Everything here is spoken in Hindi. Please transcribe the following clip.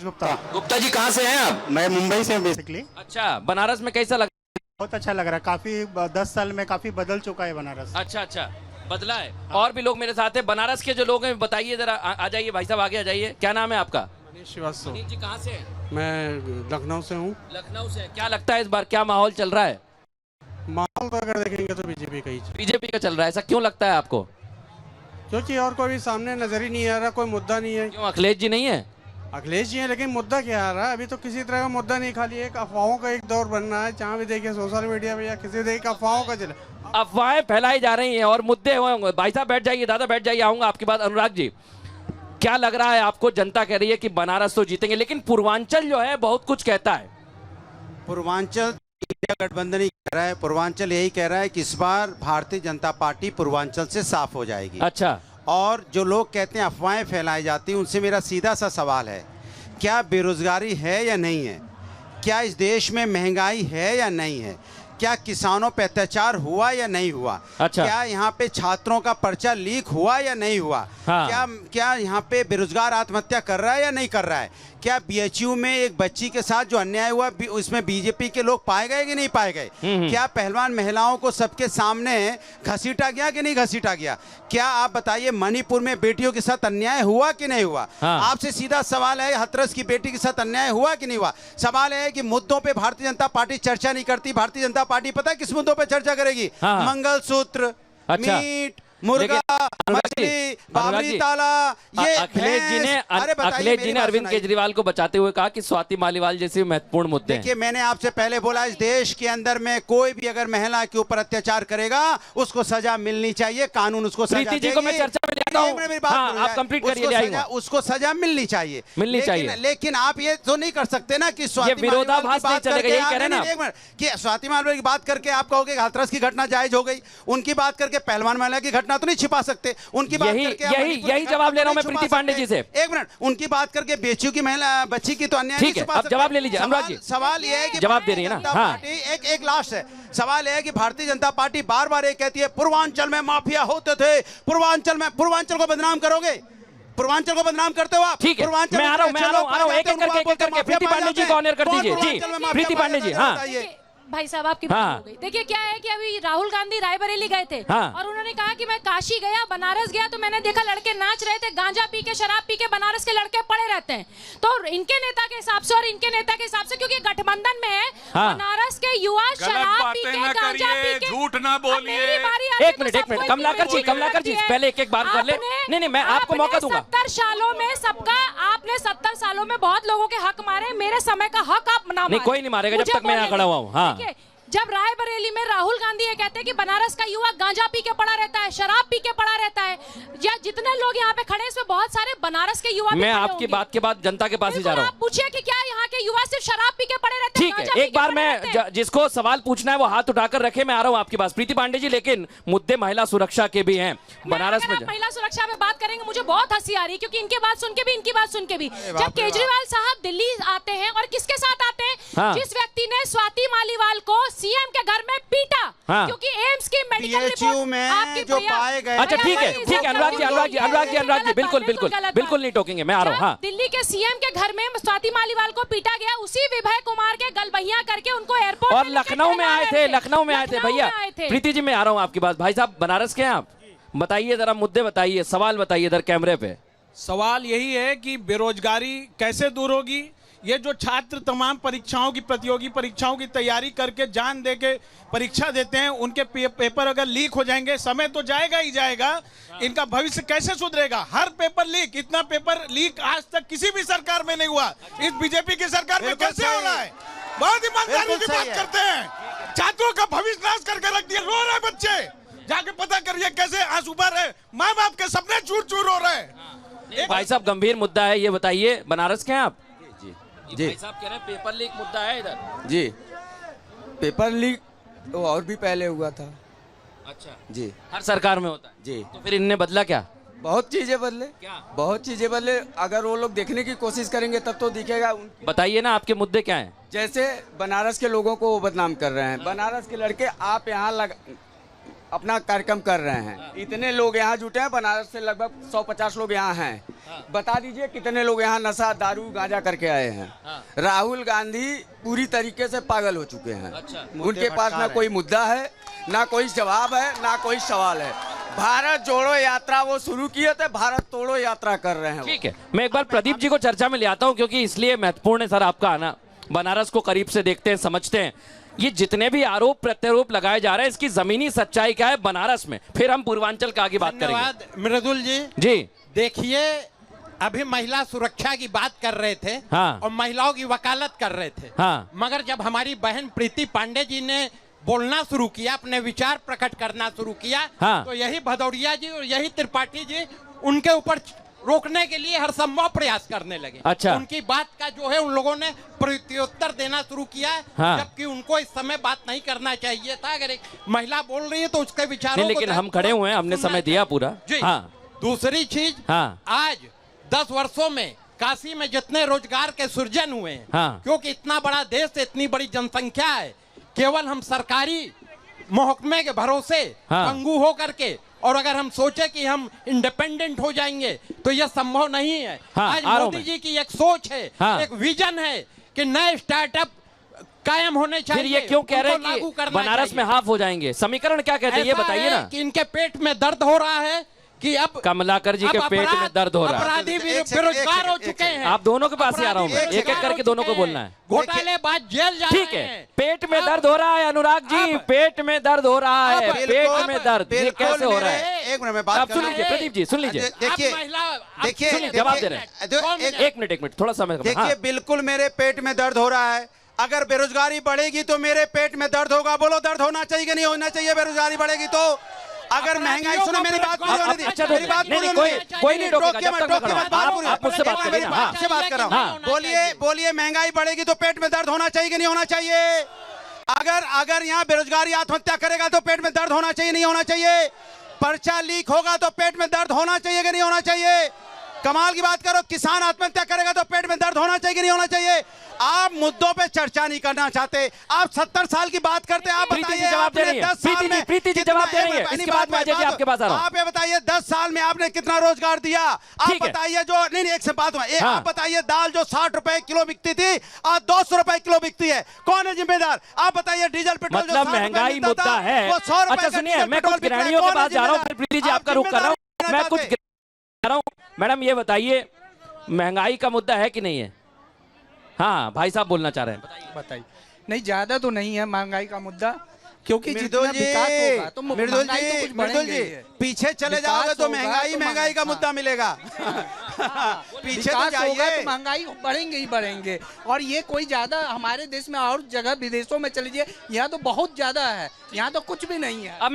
गुप्ता। गुप्ता जी कहाँ से हैं आप? मैं मुंबई से बेसिकली। अच्छा, बनारस में कैसा लग? बहुत अच्छा लग रहा है, काफी 10 साल में काफी बदल चुका है बनारस। अच्छा अच्छा, बदला है। और भी लोग मेरे साथ हैं, बनारस के जो लोग हैं बताइए जरा। आ जाइए भाई साहब, आगे आ जाइए। क्या नाम है आपका? मनीष श्रीवास्तव। मनीष जी कहाँ से हैं? मैं लखनऊ से हूँ। लखनऊ से। क्या लगता है इस बार क्या माहौल चल रहा है? माहौल तो अगर देखेंगे तो बीजेपी का ही है। बीजेपी का चल रहा है, ऐसा क्यों लगता है आपको? क्योंकि और कोई भी सामने नजर ही नहीं आ रहा, कोई मुद्दा नहीं है। क्यों, अखिलेश जी नहीं है? अखिलेश जी है, लेकिन मुद्दा क्या आ रहा है? अभी तो किसी तरह का मुद्दा नहीं, खाली एक अफवाहों का एक दौर बन रहा है। जहाँ भी देखिए सोशल मीडिया पे या किसी भी देखिए अफवाहों का चला। अफवाहें फैलाई जा रही हैं और मुद्दे होंगे। भाई साहब बैठ जाइए, दादा बैठ जाइए, आऊंगा आपके बाद। अनुराग जी, क्या लग रहा है आपको? जनता कह रही है कि बनारस तो जीतेंगे, लेकिन पूर्वांचल जो है बहुत कुछ कहता है। पूर्वांचल इंडिया गठबंधन ही कह रहा है, पूर्वांचल यही कह रहा है कि इस बार भारतीय जनता पार्टी पूर्वांचल से साफ हो जाएगी। अच्छा, और जो लोग कहते हैं अफवाहें फैलाई जाती हैं, उनसे मेरा सीधा सा सवाल है, क्या बेरोजगारी है या नहीं है? क्या इस देश में महंगाई है या नहीं है? क्या किसानों पे अत्याचार हुआ या नहीं हुआ? अच्छा। क्या यहाँ पे छात्रों का पर्चा लीक हुआ या नहीं हुआ? हाँ। क्या यहाँ पे बेरोजगार आत्महत्या कर रहा है या नहीं कर रहा है? क्या बीएचयू में एक बच्ची के साथ जो अन्याय हुआ उसमें बीजेपी के लोग पाए गए कि नहीं पाए गए? क्या पहलवान महिलाओं को सबके सामने घसीटा गया कि नहीं घसीटा गया? क्या आप बताइए, मणिपुर में बेटियों के साथ अन्याय हुआ कि नहीं हुआ? हाँ। आपसे सीधा सवाल है, हाथरस की बेटी के साथ अन्याय हुआ कि नहीं हुआ? सवाल है कि मुद्दों पे भारतीय जनता पार्टी चर्चा नहीं करती। भारतीय जनता पार्टी पता है किस मुद्दों पे चर्चा करेगी? हाँ। मंगलसूत्र, अच्छा। मीट, मुर्गा, मछली, बाबरी ताला। ये अखिलेश जी ने अखिलेश जी ने अरविंद केजरीवाल को बचाते हुए कहा कि स्वाति मालीवाल जैसे महत्वपूर्ण मुद्दे हैं। देखिए, मैंने आपसे पहले बोला, इस देश के अंदर में कोई भी अगर महिला के ऊपर अत्याचार करेगा उसको सजा मिलनी चाहिए, कानून उसको सजा प्रीति जी को मैं चर्चा में लेता हूं। हाँ, आप कंप्लीट करिए। उसको सजा मिलनी चाहिए, लेकिन आप ये तो नहीं कर सकते ना कि स्वाति विरोधाभास नहीं चलेगा, यही कह रहे हैं ना। एक मिनट, कि स्वाति मालीवाल की बात करके आप कहोगे हाथरस की घटना जायज हो गई, उनकी बात करके पहलवान महिला की घटना तो नहीं छिपा सकते। उनकी बात करके यही जवाब ले रहा हूं मैं प्रीति पांडे जी से। एक मिनट, उनकी बात करके बेचू की महिला बच्ची की तो अन्याय ठीक है, अब जवाब ले लीजिए अनुराग जी। सवाल ये है कि जवाब दे रही है ना। हाँ, एक लास्ट है सवाल है कि भारतीय जनता पार्टी बार बार ये कहती है पूर्वांचल में माफिया होते थे, पूर्वांचल को बदनाम करोगे? पूर्वांचल को बदनाम करते हो आप? ठीक है, मैं आ रहा हूं एक करके प्रीति पांडे जी को ऑनर कर दीजिए। जी प्रीति पांडे जी। हाँ भाई साहब, आपकी बात हो गई। देखिए क्या है कि अभी राहुल गांधी रायबरेली गए थे। हाँ। और उन्होंने कहा कि मैं काशी गया, बनारस गया, तो मैंने देखा लड़के नाच रहे थे, गांजा पी के, शराब पी के बनारस के लड़के पड़े रहते हैं। तो इनके नेता के हिसाब से और इनके नेता के हिसाब से, क्योंकि गठबंधन में है, हाँ। बनारस के युवा शराब पी के, गांजा पी के, झूठ ना बोलिए। एक मिनट कमलाकर जी पहले एक बात कर ले। नहीं, मैं आपको मौका दूंगा। 70 सालों में सबका, आपने 70 सालों में बहुत लोगों के हक मारे, मेरे समय का हक आप ना नहीं, कोई नहीं मारेगा जब तक मैं यहाँ खड़ा हुआ हूँ। हाँ, जब रायबरेली में राहुल गांधी ये कहते हैं कि बनारस का युवा गांजा पी के पड़ा रहता है, शराब पी के पड़ा रहता है, या जितने लोग यहाँ पे खड़े हैं इसमें बहुत सारे बनारस के युवा। मैं आपकी बात के बाद जनता के पास ही जा रहा हूँ। आप पूछिए कि क्या यहाँ के युवा सिर्फ शराब पी के पड़े रहते हैं? ठीक है, एक बार मैं जिसको सवाल पूछना है वो हाथ उठाकर रखे। मैं आ रहा हूँ आपके पास प्रीति पांडे जी, लेकिन मुद्दे महिला सुरक्षा के भी हैं बनारस में। महिला सुरक्षा में बात करेंगे, मुझे बहुत हंसी आ रही है, क्योंकि इनकी बात सुन के भी, इनकी बात सुन के भी। जब केजरीवाल साहब दिल्ली आते हैं और किसके साथ आते हैं? हाँ। जिस व्यक्ति ने स्वाति मालीवाल को सीएम के घर में पीटा, हाँ। क्योंकि एम्स की मेडिकल रिपोर्ट में आपके जो पाए गए। अच्छा ठीक है अनुराग जी बिल्कुल नहीं टोकेंगे। मैं आ रहा हूँ। हाँ, दिल्ली के सीएम के घर में स्वाति मालीवाल को पीटा गया, उसी विभय कुमार के गलबहिया करके उनको एयरपोर्ट और लखनऊ में आए थे भैया। प्रीति जी मैं आ रहा हूँ आपके पास। भाई साहब बनारस के हैं आप, बताइए जरा मुद्दे बताइए, सवाल बताइए इधर कैमरे पे। सवाल यही है कि बेरोजगारी कैसे दूर होगी? ये जो छात्र तमाम परीक्षाओं की, प्रतियोगी परीक्षाओं की तैयारी करके जान दे के परीक्षा देते हैं, उनके पेपर अगर लीक हो जाएंगे, समय तो जाएगा ही जाएगा, इनका भविष्य कैसे सुधरेगा? हर पेपर लीक, इतना पेपर लीक आज तक किसी भी सरकार में नहीं हुआ, इस बीजेपी की सरकार में कैसे हो रहा है? बहुत ईमानदारी की बात करते हैं, छात्रों का भविष्य नाश करके रख दिया, रो रहे बच्चे, जाके पता करिए कैसे आंसू बह रहे, माँ बाप के सपने चूर चूर हो रहे। भाई साहब गंभीर मुद्दा है, ये बताइए बनारस के हैं आप? जी भाई साहब कह रहे हैं पेपर लीक मुद्दा है इधर। जी, पेपर लीक तो और भी पहले हुआ था। अच्छा जी, हर सरकार में होता है। जी, तो फिर इनने बदला क्या? बहुत चीजें बदले। क्या? बहुत चीजें बदले। अगर वो लोग देखने की कोशिश करेंगे तब तो दिखेगा। बताइए ना आपके मुद्दे क्या हैं? जैसे बनारस के लोगों को वो बदनाम कर रहे हैं, बनारस के लड़के आप यहाँ अपना कार्यक्रम कर रहे हैं। इतने लोग यहाँ जुटे हैं, बनारस से लगभग 150 लोग यहाँ हैं। बता दीजिए कितने लोग यहाँ नशा दारू गांजा करके आए हैं। राहुल गांधी पूरी तरीके से पागल हो चुके हैं। उनके पास ना कोई मुद्दा है, ना कोई जवाब है, ना कोई सवाल है। भारत जोड़ो यात्रा वो शुरू किए थे, भारत तोड़ो यात्रा कर रहे हैं। ठीक है, मैं एक बार प्रदीप जी को चर्चा में ले आता हूं, क्योंकि इसलिए महत्वपूर्ण है सर आपका आना। बनारस को करीब से देखते हैं, समझते हैं ये जितने भी आरोप प्रत्यारोप लगाए जा रहे हैं, इसकी जमीनी सच्चाई क्या है बनारस में, फिर हम पूर्वांचल का आगे बात करेंगे। धन्यवाद मृदुल जी। जी देखिए, अभी महिला सुरक्षा की बात कर रहे थे। हाँ। और महिलाओं की वकालत कर रहे थे। हाँ। मगर जब हमारी बहन प्रीति पांडे जी ने बोलना शुरू किया, अपने विचार प्रकट करना शुरू किया, हाँ। तो यही भदौरिया जी और यही त्रिपाठी जी उनके ऊपर रोकने के लिए हर संभव प्रयास करने लगे। अच्छा। उनकी बात का जो है उन लोगों ने प्रत्युत्तर देना शुरू किया, हाँ। जबकि उनको इस समय बात नहीं करना चाहिए था। अगर एक महिला बोल रही है तो उसके विचारों नहीं, लेकिन हम खड़े हुए हैं, हमने समय दिया पूरा। जी। हाँ। दूसरी चीज, हाँ। आज 10 वर्षों में काशी में जितने रोजगार के सृजन हुए हैं, हाँ। क्योंकि इतना बड़ा देश है, इतनी बड़ी जनसंख्या है, केवल हम सरकारी महकमे के भरोसे हाँ। पंगु हो करके, और अगर हम सोचे कि हम इंडिपेंडेंट हो जाएंगे तो यह संभव नहीं है। हाँ, आज आ रहा हूं मोदी मैं। जी की एक सोच है, हाँ। एक विजन है कि नए स्टार्टअप कायम होने चाहिए। फिर ये क्यों कह रहे उनको हैं लागू कि करना बनारस चाहिए। में हाफ हो जाएंगे? समीकरण क्या कहते हैं ये ऐसा बताइए है ना। कि इनके पेट में दर्द हो रहा है कि अब कमलाकर जी के अब पेट में अपराध- दर्द हो रहा है। अपराधी भी एक सेकंड, बेरोजगार हो एक चुके सेकंड। हैं। आप दोनों के पास ही आ रहा हूं मैं, अपराधी एक एक करके दोनों को बेरोजगार हो बोलना है। चुके हैं। घोटालेबाज जेल जा ठीक रहे है, हैं। पेट में अब- दर्द हो रहा है अनुराग जी, अब- पेट में दर्द हो रहा है, अब- पेट में दर्द, ये बिल्कुल कैसे हो रहा मेरे- है? एक मिनट में बात आप कर सुन रहा लीजिए हूं। प्रदीप जी, सुन लीजिए। देखिए, अब महिला- अब देखिए, सुनिए, जवाब दे रहे हैं। एक मिनट थोड़ा समय का। देखिए, हाँ। बिल्कुल मेरे पेट में दर्द हो रहा है। अगर बेरोजगारी बढ़ेगी तो मेरे पेट में दर्द होगा। बोलो, दर्द होना चाहिए कि नहीं होना चाहिए? बेरोजगारी बढ़ेगी तो अगर महंगाई, सुनो मेरी बात पूरी होने दी, अच्छा, मेरी बात नहीं, पूरी नहीं, होने दी। कोई नहीं रोकेगा, टोकिए जब मत, तक मैं टोकिए मत, खड़ा बात हूं। पूरी आप मुझसे बात होने करिए दीजिए, ना। आपसे बात कर रहा हाँ। हूं। बोलिए महंगाई बढ़ेगी तो पेट में दर्द होना चाहिए कि नहीं होना चाहिए? अगर यहाँ बेरोजगारी आत्महत्या करेगा तो पेट में दर्द होना चाहिए नहीं होना चाहिए? पर्चा लीक होगा तो पेट में दर्द होना चाहिए कि नहीं होना चाहिए? कमाल की बात करो, किसान आत्महत्या करेगा तो पेट में दर्द होना चाहिए कि नहीं होना चाहिए? आप मुद्दों पे चर्चा नहीं करना चाहते, आप 70 साल की बात करते हैं। आप प्रीति जी बताइए, जवाब दे आपने रही है। 10 साल में प्रीति जी जवाब दे रही है। इसके बाद मैं अजय जी आपके पास आ रहा हूं। आप ये बताइए 10 साल में आपने कितना रोजगार दिया? आप ठीक है। बताइए जो नहीं एक से बात हुआ, हाँ। आप बताइए दाल जो 60 रुपए किलो बिकती थी आज 200 रुपए किलो बिकती है, कौन है जिम्मेदार? आप बताइए डीजल पेट्रोल जो मतलब 60 रुपए महंगाई मिलता मुद्दा था, है। वो 100 रुपए अच्छा का सुनिए, डीजल मैं पेट्रोल कुछ बिक रहा है, गृहिणियों के कौन है पास जा रहा हूँ, फिर जिम्मेदार? प्रीति जी आप आपका रुख कर रहा हूँ। जिम्मेदार मैं नहीं कुछ चाहते। जा रहा हूँ। मैडम ये बताइए, महंगाई का मुद्दा है कि नहीं है? हाँ, भाई साहब बोलना चाह रहे हैं। बताइए। नहीं, ज्यादा तो नहीं है महंगाई का मुद्दा, क्योंकि जितना मृदुल विकास होगा तो जी, महंगाई तो कुछ मृदुल बढ़ेंगे जी, ही है। पीछे चले विकास जाओगे तो होगा महंगाई तो महंगाई का हाँ। मुद्दा मिलेगा। पीछे तो विकास होगा जाइए। तो महंगाई बढ़ेंगे ही बढ़ेंगे। और ये कोई ज्यादा हमारे देश में और जगह विदेशों में चलीजिए, यहाँ तो बहुत ज्यादा है, यहाँ तो कुछ भी नहीं है।